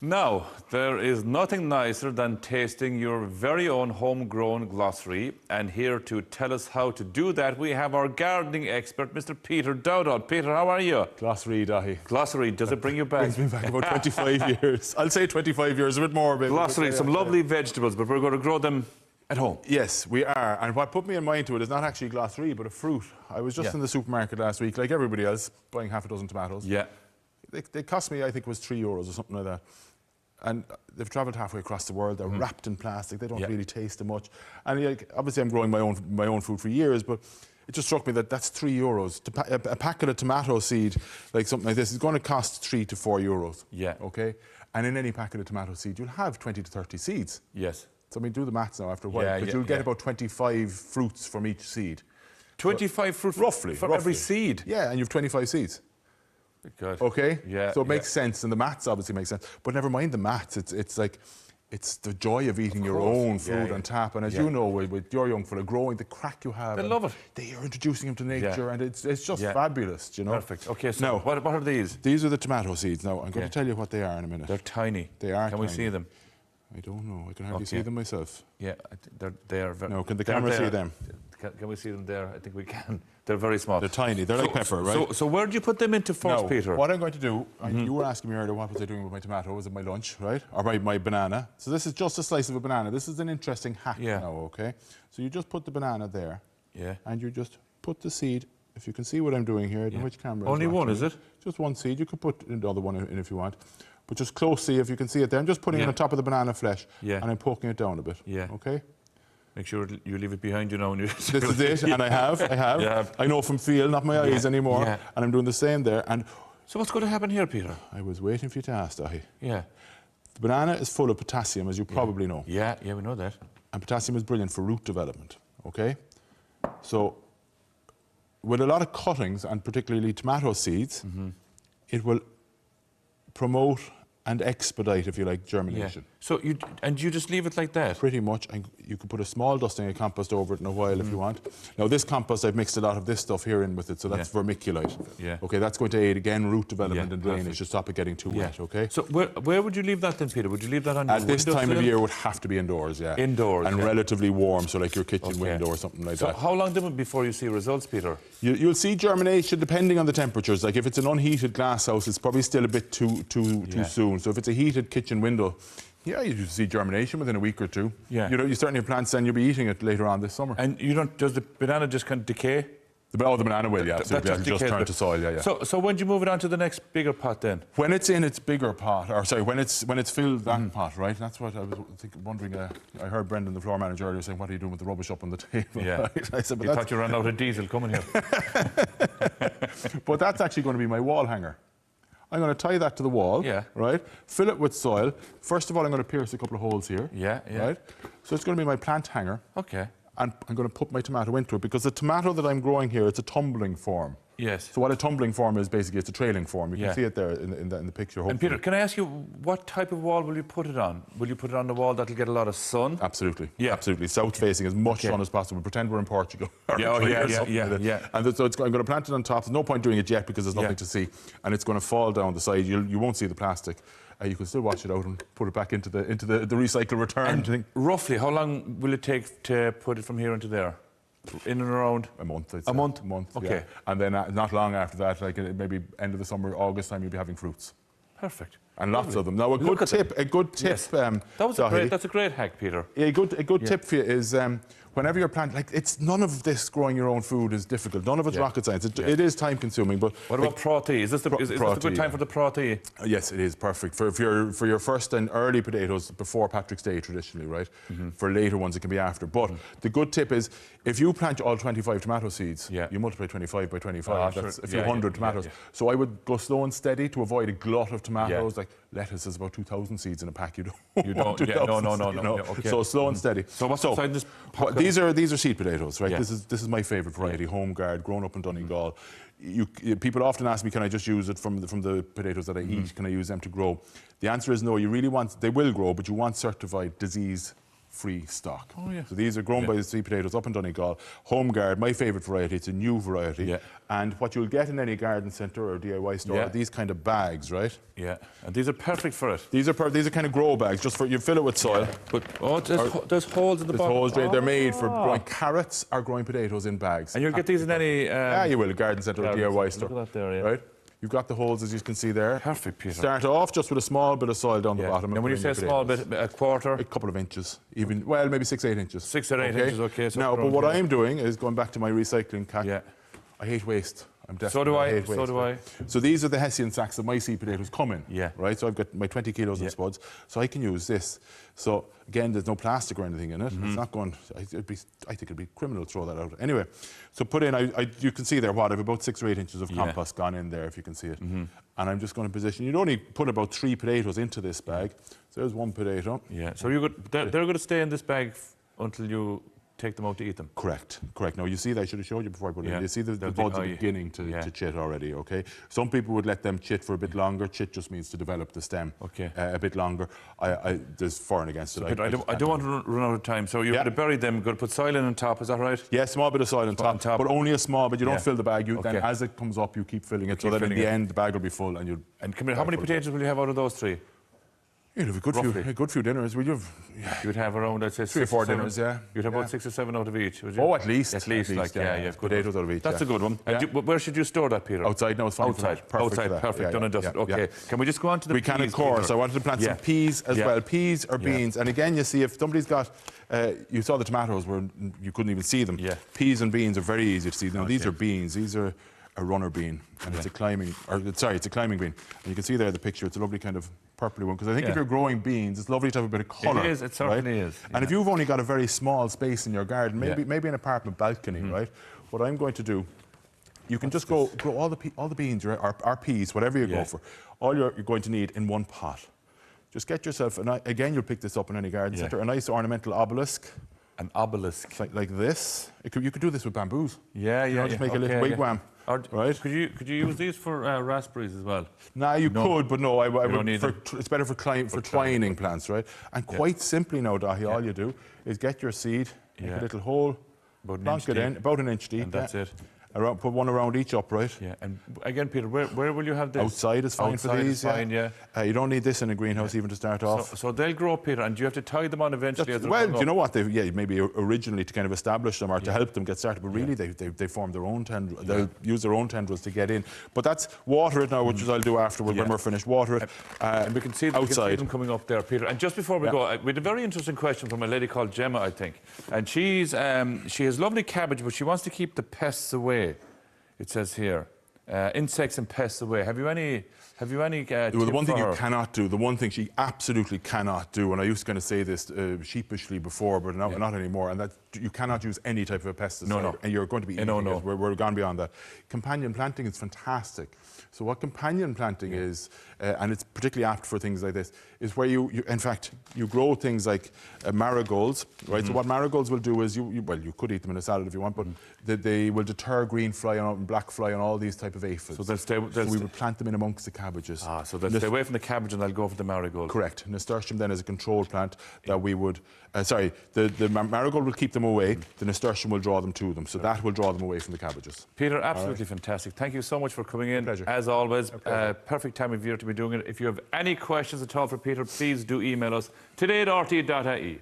Now, there is nothing nicer than tasting your very own homegrown glossary. And here to tell us how to do that, we have our gardening expert, Mr. Peter Dowdall. Peter, how are you? Glossary, Dahi. Glossary, does it bring you back? Brings me back about 25 years. I'll say 25 years, a bit more, maybe. Glossary, some lovely vegetables, but we're going to grow them at home. Yes, we are. And what put me in mind to it is not actually glossary, but a fruit. I was just in the supermarket last week, like everybody else, buying half a dozen tomatoes. Yeah. They cost me, I think it was €3 or something like that. And they've travelled halfway across the world. They're wrapped in plastic. They don't really taste much. And like, obviously, I'm growing my own food for years, but it just struck me that that's €3. A packet of tomato seed, like something like this, is going to cost €3 to €4. Yeah. Okay. And in any packet of tomato seed, you'll have 20 to 30 seeds. Yes. So I mean, do the maths now after a while. But you'll get about 25 fruits from each seed. 25 fruits roughly from every seed. Yeah, and you've 25 seeds. Good. Okay? Yeah. So it makes sense, and the maths obviously makes sense. But never mind the maths, it's the joy of eating your own food on tap. And as you know, with your young fella growing, the crack you have. They love it. They are introducing him to nature, and it's just fabulous, you know? Perfect. Okay, so now, what are these? These are the tomato seeds. Now, I'm going to tell you what they are in a minute. They're tiny. They are Can tiny. we see them? I don't know. I can hardly see them myself. Yeah, they are very... No, can the camera see them? Can we see them there? I think we can. They're very small. They're tiny. They're like pepper, right? So where do you put them into first, Peter? What I'm going to do, you were asking me earlier what was I doing with my tomato, was it my lunch, right? Or my banana. So this is just a slice of a banana. This is an interesting hack now, okay? So you just put the banana there. Yeah. And you just put the seed, if you can see what I'm doing here, I don't know which camera. Only one, is it? Just one seed. You could put another one in if you want. But just closely, if you can see it there. I'm just putting it on top of the banana flesh. Yeah. And I'm poking it down a bit. Yeah. Okay? Make sure you leave it behind you now. This is it, and I have. I know from feel, not my eyes anymore. And I'm doing the same there. And so what's going to happen here, Peter? I was waiting for you to ask, Dahi. Yeah. The banana is full of potassium, as you probably know. Yeah, we know that. And potassium is brilliant for root development, okay? So with a lot of cuttings, and particularly tomato seeds, it will promote and expedite, if you like, germination. Yeah. So you just leave it like that? Pretty much. And you can put a small dusting of compost over it in a while if you want. Now, this compost, I've mixed a lot of this stuff here in with it, so that's vermiculite. Yeah. Okay, that's going to aid, again, root development and drainage to stop it getting too wet, okay? So where would you leave that then, Peter? Would you leave that on your windowsill? At this time of year, it would have to be indoors, Indoors, and relatively warm, so like your kitchen window or something like that. So how long before you see results, Peter? You'll see germination depending on the temperatures. Like if it's an unheated glass house, it's probably still a bit too soon. So if it's a heated kitchen window, you see germination within a week or two. Yeah. You start your plants and you'll be eating it later on this summer. And does the banana just kind of decay? The banana will, absolutely. It'll just turn to soil, So when do you move it on to the next bigger pot then? When it's in its bigger pot, or sorry, when it's filled that pot, right? That's what I was wondering. I heard Brendan, the floor manager, earlier saying, "What are you doing with the rubbish up on the table?" Yeah. Right? I said, you thought you ran out of diesel coming here. But that's actually going to be my wall hanger. I'm going to tie that to the wall, right? Fill it with soil. First of all, I'm going to pierce a couple of holes here, right? So it's going to be my plant hanger. Okay. And I'm going to put my tomato into it, because the tomato that I'm growing here, it's a tumbling form. Yes. So what a tumbling form is, basically, it's a trailing form. You can see it there in the picture, hopefully. And Peter, can I ask you, what type of wall will you put it on? Will you put it on the wall that'll get a lot of sun? Absolutely. Yeah. Absolutely. South-facing, as much sun as possible. Pretend we're in Portugal. Yeah. And so I'm going to plant it on top. There's no point doing it yet, because there's nothing to see. And it's going to fall down the side. You won't see the plastic. You can still wash it out and put it back into the recycle return thing. Roughly, how long will it take to put it from here into there? In and around? A month, I'd say. A month? A month, okay. And then not long after that, like maybe end of the summer, August time, you'll be having fruits. Perfect. And lots of them. Now, a good tip. That's a great hack, Peter. A good tip for you is whenever you're planting, like, it's none of this growing your own food is difficult. None of it's rocket science. It is time consuming. But what about prati? Is this the good time for the prati? Yes, it is perfect for your first and early potatoes before Patrick's Day traditionally, right? For later ones, it can be after. But the good tip is, if you plant all 25 tomato seeds, you multiply 25 by 25. That's a few hundred tomatoes. So I would go slow and steady to avoid a glut of tomatoes. Like lettuce is about 2,000 seeds in a pack. You don't. 2,000 no. Okay. So slow and steady. So what's inside this pack? These are seed potatoes, right? This is my favourite variety, home guard, grown up in Donegal. People often ask me, can I just use it from the potatoes that I eat? Can I use them to grow? The answer is no. You really want, they will grow, but you want certified disease pest-free stock. Oh, yeah. So these are grown by the sweet potatoes up in Donegal. Home Guard, my favourite variety. It's a new variety. Yeah. And what you'll get in any garden centre or DIY store are these kind of bags, right? Yeah, and these are perfect for it. These are kind of grow bags, just for you fill it with soil. But there's holes in the bottom. Holes, they're made for growing carrots or growing potatoes in bags. And you'll get these in any... yeah, you will, garden centre or DIY store. Look at that there, yeah. Right? You've got the holes, as you can see there. Perfect, Peter. Start off just with a small bit of soil down the bottom. And when you say small bit, a quarter? A couple of inches, even, well, maybe 6 or 8 inches. 6 or 8 inches, okay. So now, but what I'm doing is going back to my recycling cack. Yeah. I hate waste. I'm desperate. So do I. Hate waste, so do I. So these are the Hessian sacks that my seed potatoes come in. Yeah. Right. So I've got my 20 kilos of spuds. So I can use this. So again, there's no plastic or anything in it. It's not going. I think it'd be criminal to throw that out. Anyway, so put in. You can see there what I've about 6 or 8 inches of compost gone in there, if you can see it. And I'm just going to position. You'd only put about 3 potatoes into this bag. So there's 1 potato. Yeah. So they're going to stay in this bag until you take them out to eat them. Correct. Now you see that I should have showed you before I put it in. You see the buds are beginning to chit already, okay? Some people would let them chit for a bit longer. Chit just means to develop the stem a bit longer. There's for and against it. I don't want to run out of time. So you're going to bury them, you're going to put soil in on top, is that right? Yeah, small bit of soil on top, but only a small bit. You don't fill the bag. Then as it comes up, you keep filling it, so that in the end the bag will be full. And come here, how many potatoes will you have out of those 3? You'd have a good few dinners. You'd have around, I'd say, 3 or 4 dinners, yeah. You'd have about 6 or 7 out of each, would you? Oh, at least. At least, potatoes out of each. That's a good one. Yeah. And where should you store that, Peter? Outside, no, it's fine. Outside, Perfect. done and dusted. Okay. Can we just go on to the peas? We can, of course. Peter? I wanted to plant some peas as well. Peas or beans. And again, you see, if somebody's got, you saw the tomatoes where you couldn't even see them. Yeah. Peas and beans are very easy to see. Now, these are beans. These are a runner bean, and it's a climbing bean. And you can see there the picture. It's a lovely kind of purpley one, because I think if you're growing beans, it's lovely to have a bit of colour. It is, it certainly is. And if you've only got a very small space in your garden, maybe an apartment balcony, right? What I'm going to do, you can just grow all the beans or peas, whatever you go for. All you're going to need in one pot. Just get yourself, and again, you'll pick this up in any garden centre, a nice ornamental obelisk. An obelisk. Like this. You could do this with bamboos. Just make a little wigwam. Right? Could you use these for raspberries as well? Nah, you could, but no. It's better for twining plants, right? And quite simply now, Dahi, all you do is get your seed, make a little hole, plonk it in, about 1 inch deep. And that's it. Put one around each upright. Yeah, and again, Peter, where will you have this? Outside is fine for these. Fine, yeah. You don't need this in a greenhouse even to start off. So they'll grow, Peter, and do you have to tie them on eventually? Well, you know what? Maybe originally to kind of establish them or to help them get started, but really they form their own tendrils. They'll use their own tendrils to get in. But that's water it now, which I'll do afterward when we're finished. Water it. And we can see them, outside. them coming up there, Peter. And just before we go, we had a very interesting question from a lady called Gemma, I think. And she has lovely cabbage, but she wants to keep the pests away. It says here, insects and pests away. Have you any tip the one thing for her? you cannot do, the one thing she absolutely cannot do, and I used to kind of say this sheepishly before, but not anymore, and that you cannot use any type of a pesticide. No. And you're going to be eating it. We're gone beyond that. Companion planting is fantastic. So what companion planting is, and it's particularly apt for things like this, is where you in fact, you grow things like marigolds, right? So what marigolds will do is, you could eat them in a salad if you want, but they will deter green fly and black fly and all these type of aphids. So we would plant them in amongst the cabbages. So they'll stay away from the cabbage and they'll go for the marigold. Correct. Nasturtium then is a control plant that we would, the marigold will keep them away, the nasturtium will draw them to them, so that will draw them away from the cabbages. Peter, absolutely fantastic. Thank you so much for coming in. Pleasure. As always, perfect time of year to be doing it. If you have any questions at all for Peter, please do email us today@rte.ie.